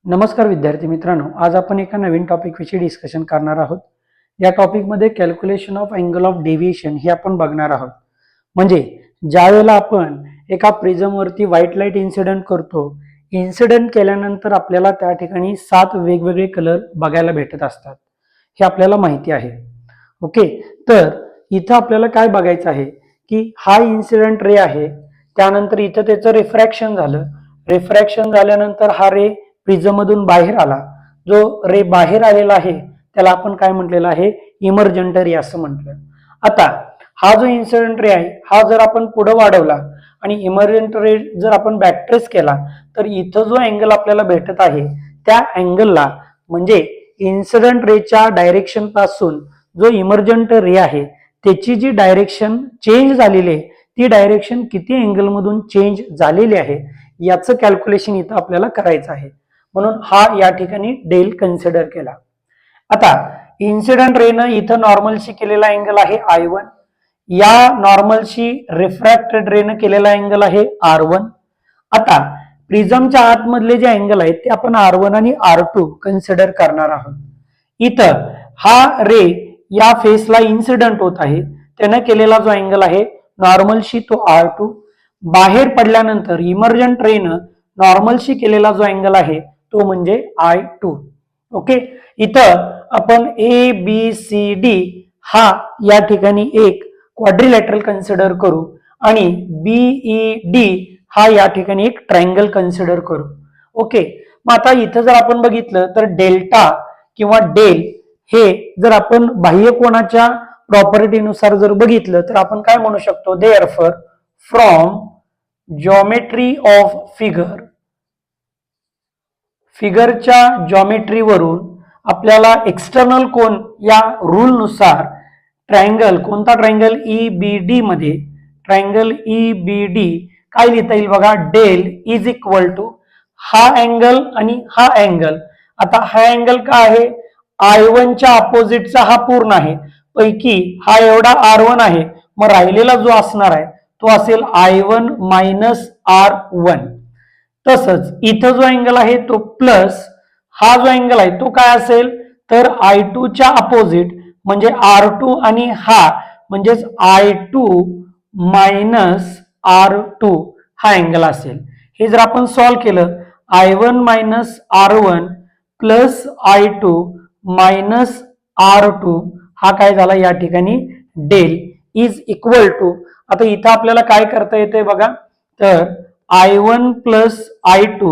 नमस्कार विद्यार्थी मित्रांनो, आज आपण एका नवीन टॉपिक विषयी डिस्कशन करणार आहोत. या टॉपिक मध्ये calculation of angle of deviation हे आपण बघणार आहोत. म्हणजे ज्या वेळेला आपण एका प्रिझम वरती व्हाईट लाईट इन्सिडेंट करतो, इन्सिडेंट केल्यानंतर आपल्याला त्या ठिकाणी 7 वेगवेगळे कलर बघायला भेटत असतात. हे आपल्याला माहिती आहे. ओके, तर इथं आपल्याला काय बघायचं आहे की हा इन्सिडेंट रे आहे, त्यानंतर इथं त्याचं रिफ्रॅक्शन झालं. रिफ्रॅक्शन झाल्यानंतर हा रे प्रिझम मधून बाहेर आला. जो रे बाहेर आलेला आहे त्याला आपण काय म्हटलेलं आहे, इमर्जंट रे असं म्हटलं. आता हा जो इन्सिडेंट रे आहे हा जर आपण पुढे वाढवला आणि इमर्जंट रे जर आपण बॅकट्रेस केला तर इथं जो अँगल आपल्याला भेटत आहे त्या अँगलला म्हणजे इन्सिडेंट रेच्या डायरेक्शन पासून जो इमर्जंट रे आहे त्याची जी डायरेक्शन चेंज झालेली आहे ती डायरेक्शन किती अँगल मधून चेंज झालेली आहे याचं कॅल्क्युलेशन इथं आपल्याला करायचं आहे. म्हणून हा या ठिकाणी डेल कन्सिडर केला. आता इन्सिडेंट रेनं इथं नॉर्मलशी केलेला अँगल आहे I1, या नॉर्मलशी रिफ्रॅक्टेड रेनं केलेला अँगल आहे R1. आता प्रिझमच्या आतमधले जे अँगल आहेत ते आपण R1 आणि R2 कन्सिडर करणार आहोत. इथं हा रे या फेसला इन्सिडेंट होत आहे, त्यानं केलेला जो अँगल आहे नॉर्मलशी तो R2. बाहेर पडल्यानंतर इमर्जंट रेनं नॉर्मलशी केलेला जो अँगल आहे तो म्हणजे I2. ओके, इथं आपण ABCD हा या ठिकाणी एक क्वाड्रिलॅटरल कन्सिडर करू आणि BED हा या ठिकाणी एक ट्रायंगल कन्सिडर करू. ओके, मग आता इथं जर आपण बघितलं तर डेल्टा किंवा डेल हे जर आपण बाह्य कोनाच्या प्रॉपर्टीनुसार जर बघितलं तर आपण काय म्हणू शकतो, देअरफॉर फ्रॉम जॉमेट्री ऑफ फिगरच्या जॉमेट्रीवरून आपल्याला एक्सटर्नल कोन या रूल नुसार ट्रायंगल, कोणता ट्रायंगल, EBD मध्ये ट्रायंगल EBD काय लिहिता येईल बघा, डेल इज इक्वल टू हा अँगल आणि हा अँगल. आता हा अँगल काय आहे, I1 च्या अपोजिटचा हा पूर्ण आहे, पैकी हा एवढा R1 आहे, मग राहिलेला जो असणार आहे तो असेल I1 मायनस R1. तसंच इथं जो अँगल आहे तो प्लस हा जो अँगल आहे तो काय असेल तर I2 च्या अपोजिट म्हणजे R2 आणि हा म्हणजेच I2 मायनस R2 हा अँगल असेल. हे जर आपण सॉल्व्ह केलं I1 minus R1 plus I2 minus R2 हा काय झाला या ठिकाणी डेल इज इक्वल टू. आता इथं आपल्याला काय करता येते बघा, तर I1 प्लस I2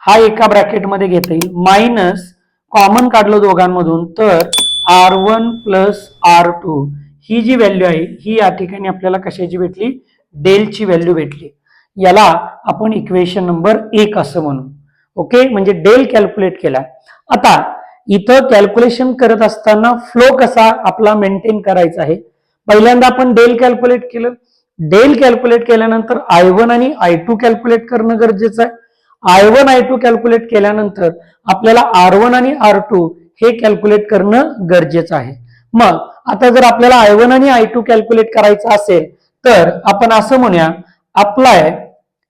हा एका ब्रॅकेटमध्ये घेता येईल, मायनस कॉमन काढलं दोघांमधून तर R1 प्लस R2 ही जी व्हॅल्यू आहे ही या ठिकाणी आपल्याला कशाची भेटली, डेलची व्हॅल्यू भेटली. याला आपण इक्वेशन नंबर 1 असं म्हणू. ओके, म्हणजे डेल कॅल्क्युलेट केला. आता इथं कॅल्क्युलेशन करत असताना फ्लो कसा आपला मेंटेन करायचा आहे. पहिल्यांदा आपण डेल कॅल्क्युलेट केलं, डेल कॅल्क्युलेट केल्यानंतर I1 आणि I2 कॅल्क्युलेट करणं गरजेचं आहे. I1 I2 कॅल्क्युलेट केल्यानंतर आपल्याला R1 आणि R2 हे कॅल्क्युलेट करणं गरजेचं आहे. मग आता जर आपल्याला I1 आणि I2 कॅल्क्युलेट करायचं असेल तर आपण असं म्हणूया, अप्लाय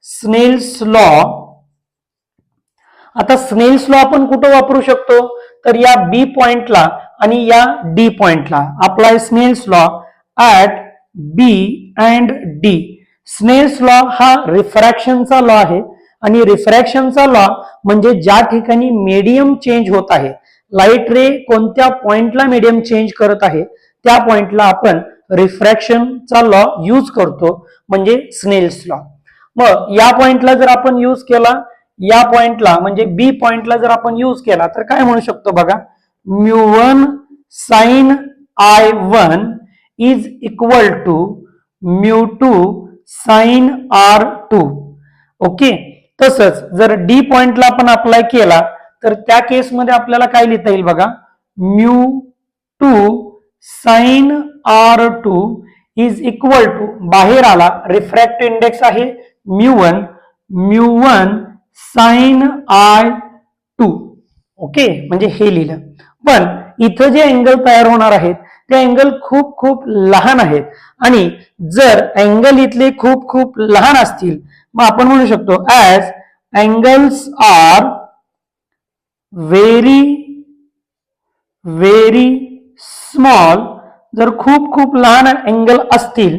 स्नेल्स लॉ. आता स्नेल्स लॉ आपण कुठं वापरू शकतो तर या B पॉइंटला आणि या D पॉइंटला. Apply Snell's law at B and D. Snell's law हा रिफ्रॅक्शनचा लॉ आहे आणि रिफ्रॅक्शनचा लॉ म्हणजे ज्या ठिकाणी मीडियम चेंज होत आहे, लाईट रे कोणत्या पॉइंटला मीडियम चेंज करत आहे त्या पॉइंटला आपण रिफ्रॅक्शनचा लॉ यूज करतो, म्हणजे स्नेल्स लॉ. मग या पॉइंटला जर आपण यूज केला, या पॉइंटला म्हणजे बी पॉइंटला जर आपण यूज केला तर काय म्हणू शकतो बघा, μ1 sin I1 is equal to μ2 sin R2. Okay, तसंच जर डी पॉइंटला आपण अप्लाय केला तर त्या केसमध्ये आपल्याला काय लिहिता येईल बघा, μ2 sin R2 is equal to, बाहेर आला रिफ्रॅक्टिव्ह इंडेक्स आहे μ1 sin I2. ओके, म्हणजे हे लिहिलं. पण इथं जे अँगल तयार होणार आहेत ते अँगल खूप खूप लहान आहेत आणि जर अँगल इथले खूप खूप लहान असतील मग आपण म्हणू शकतो as angles are very very small, जर खूप खूप लहान अँगल असतील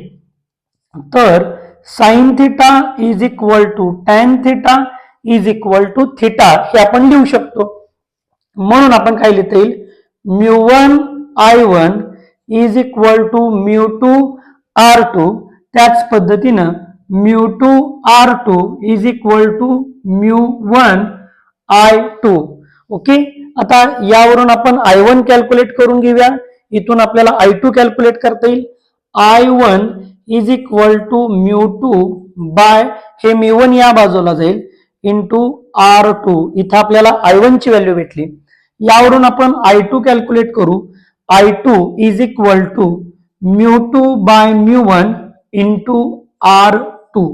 तर sine theta is equal to tan theta is equal to theta हे आपण लिहू शकतो. म्हणून आपण काय लिहिता येईल, μ1 I1 is equal to μ2 R2. त्याच पद्धतीनं μ2 R2 is equal to μ1 I2. Okay, आता यावरून आपण I1 कॅल्क्युलेट करून घेऊया. इथून आपल्याला I2 कॅल्क्युलेट करता येईल. I1 is equal to μ2 bye हे μ1 या बाजूला जाईल इंटू R2. इथं आपल्याला I1 ची व्हॅल्यू भेटली. यावरून आपण I2 कॅल्क्युलेट करू. I2 is equal to μ2 by μ1 into R2.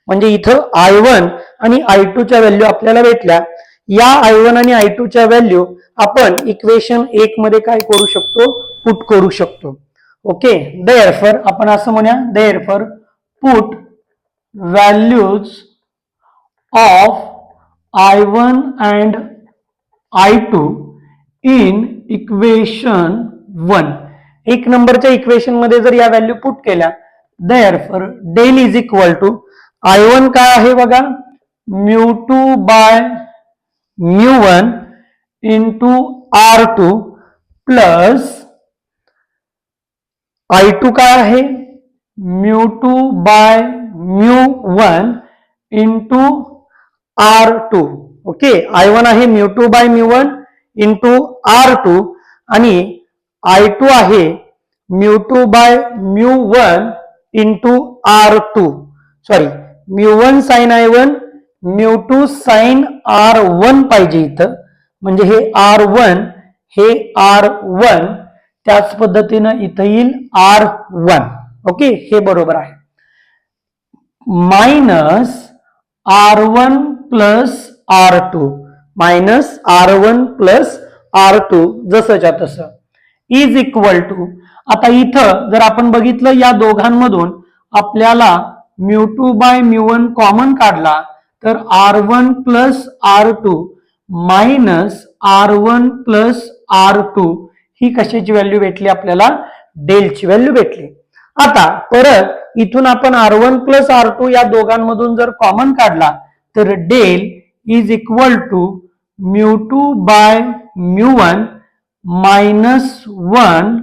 म्हणजे इथं I1 आणि I2 च्या व्हॅल्यू आपल्याला भेटल्या. या I1 आणि I2 च्या व्हॅल्यू आपण इक्वेशन 1 मध्ये काय करू शकतो, पुट करू शकतो. ओके, देअरफॉर आपण असं म्हणूया, therefore put values of I1 and I2 in equation 1. 1 नंबरच्या इक्वेशन मध्ये जर या व्हॅल्यू पुट केल्या, therefore del is equal to I1 काय आहे बघा, μ2 by μ1 into R2 plus I2 काय आहे, μ2 by μ1 into R2. Okay, I1 आहे μ2 बाय μ1 इंटू R2 आणि I2 आहे μ2 by μ1 into R2. Sorry, μ1 sine I1 μ2 sine R1 पाहिजे इथं, म्हणजे हे R1 हे R1, त्याच पद्धतीनं इथं येईल R1. ओके, हे बरोबर आहे. Minus R1 plus R2 minus R1 plus R2 जसंच्या तसं इज इक्वल टू, आता इथं जर आपण बघितलं या दोघांमधून आपल्याला μ2 बाय μ1 कॉमन काढला तर R1 plus R2 minus R1 plus R2 ही कशाची व्हॅल्यू भेटली आपल्याला, डेलची व्हॅल्यू भेटली. आता परत इथून आपण R1 प्लस R2 या दोघांमधून जर कॉमन काढला तर del is equal to μ2 by μ1 minus 1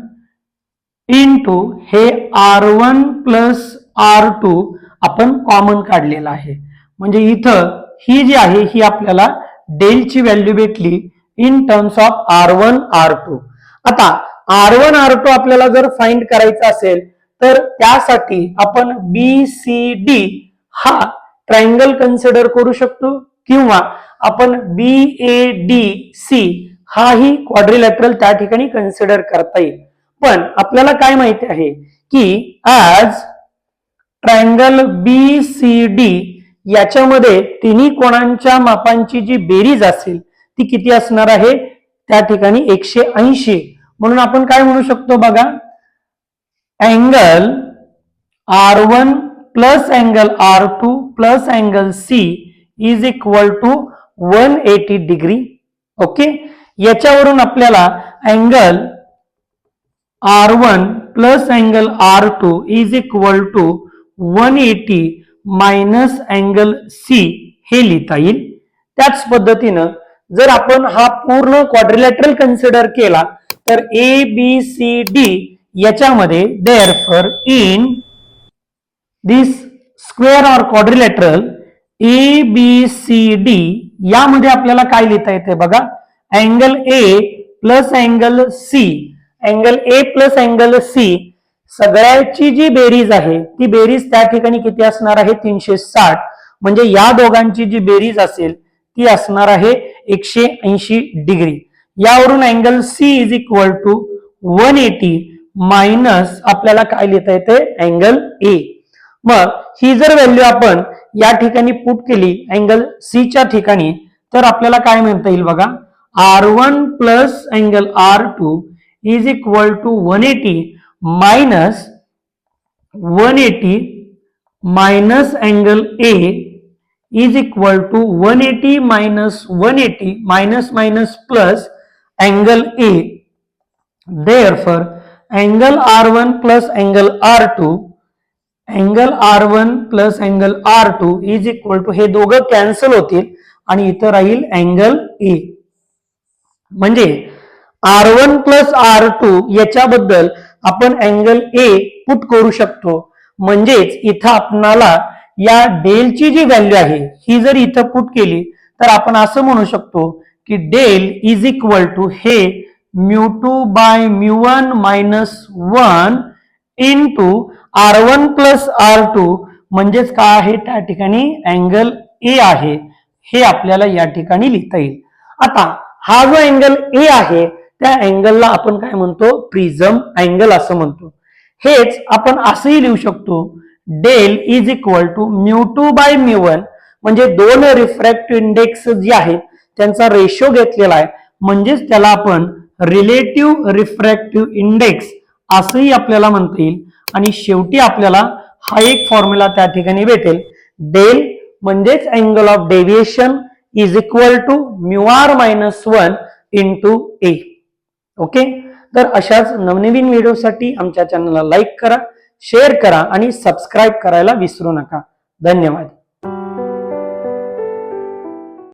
into हे R1 प्लस R2 आपण कॉमन काढलेला आहे. म्हणजे इथं ही जी आहे ही आपल्याला डेलची व्हॅल्यू भेटली in terms of R1 R2. आता R1 R2 आपल्याला जर फाइंड करायचा असेल तर त्यासाठी आपण BCD हा ट्रायंगल कन्सिडर करू शकतो किंवा आपण BADC हाही क्वाड्रिलॅटरल त्या ठिकाणी कन्सिडर करता येईल. पण आपल्याला काय माहिती आहे की आज ट्रायंगल BCD याच्यामध्ये तिन्ही कोणांच्या मापांची जी बेरीज असेल ती किती असणार आहे, त्या ठिकाणी 180. म्हणून आपण काय म्हणू शकतो बघा, angle R1 plus angle R2 plus angle C is equal to 180 degree. Okay, याच्यावरून आपल्याला angle R1 plus angle R2 is equal to 180 minus angle C हे लिहिता येईल. त्याच पद्धतीनं जर आपण हा पूर्ण क्वाड्रिलॅटरल कन्सिडर केला तर ABCD याच्यामध्ये therefore in this square or quadrilateral ABCD यामध्ये आपल्याला काय लिहिता येते बघा, angle A plus angle C, angle A plus angle C सगळ्याची जी बेरीज आहे ती बेरीज त्या ठिकाणी किती असणार आहे, 360. म्हणजे या दोघांची जी बेरीज असेल ती असणार आहे 180 डिग्री. यावरून angle C is equal to 180 minus आपल्याला काय लिहिता येते, अँगल A. मग ही जर व्हॅल्यू आपण या ठिकाणी पुट केली अँगल C च्या ठिकाणी तर आपल्याला काय म्हणता येईल बघा, R1 plus angle R2 is equal to 180 minus 180 minus angle A is equal to 180 minus 180 minus minus plus angle A. Therefore, angle R1 plus angle R2, angle R1 plus angle R2 is equal to हे दोघं cancel होतील आणि इथं राहील angle A. म्हणजे R1 plus R2 याच्याबद्दल आपण angle A put करू शकतो. म्हणजेच इथं आपणाला या डेलची जी व्हॅल्यू आहे ही जर इथं पुट केली तर आपण असं म्हणू शकतो की डेल इज इक्वल टू हे μ2 by μ1 minus 1 into R1 plus R2 म्हणजेच काय आहे त्या ठिकाणी अँगल ए आहे. हे आपल्याला या ठिकाणी लिहिता येईल. आता हा जो अँगल ए आहे त्या अँगलला आपण काय म्हणतो, प्रिझम अँगल असं म्हणतो. हेच आपण असंही लिहू शकतो, del is equal to μ2 by μ1 म्हणजे दोन रिफ्रॅक्टिव्ह इंडेक्स जे आहेत त्यांचा रेशो घेतलेला आहे म्हणजेच त्याला आपण रिलेटिव्ह रिफ्रॅक्टिव्ह इंडेक्स असंही आपल्याला म्हणता येईल. आणि शेवटी आपल्याला हा एक फॉर्म्युला त्या ठिकाणी भेटेल, डेल म्हणजेच angle of deviation is equal to μr minus 1 into A. ओके, तर अशाच नवनवीन व्हिडिओसाठी आमच्या चॅनलला लाईक करा, शेअर करा आणि सबस्क्राईब करायला विसरू नका. धन्यवाद.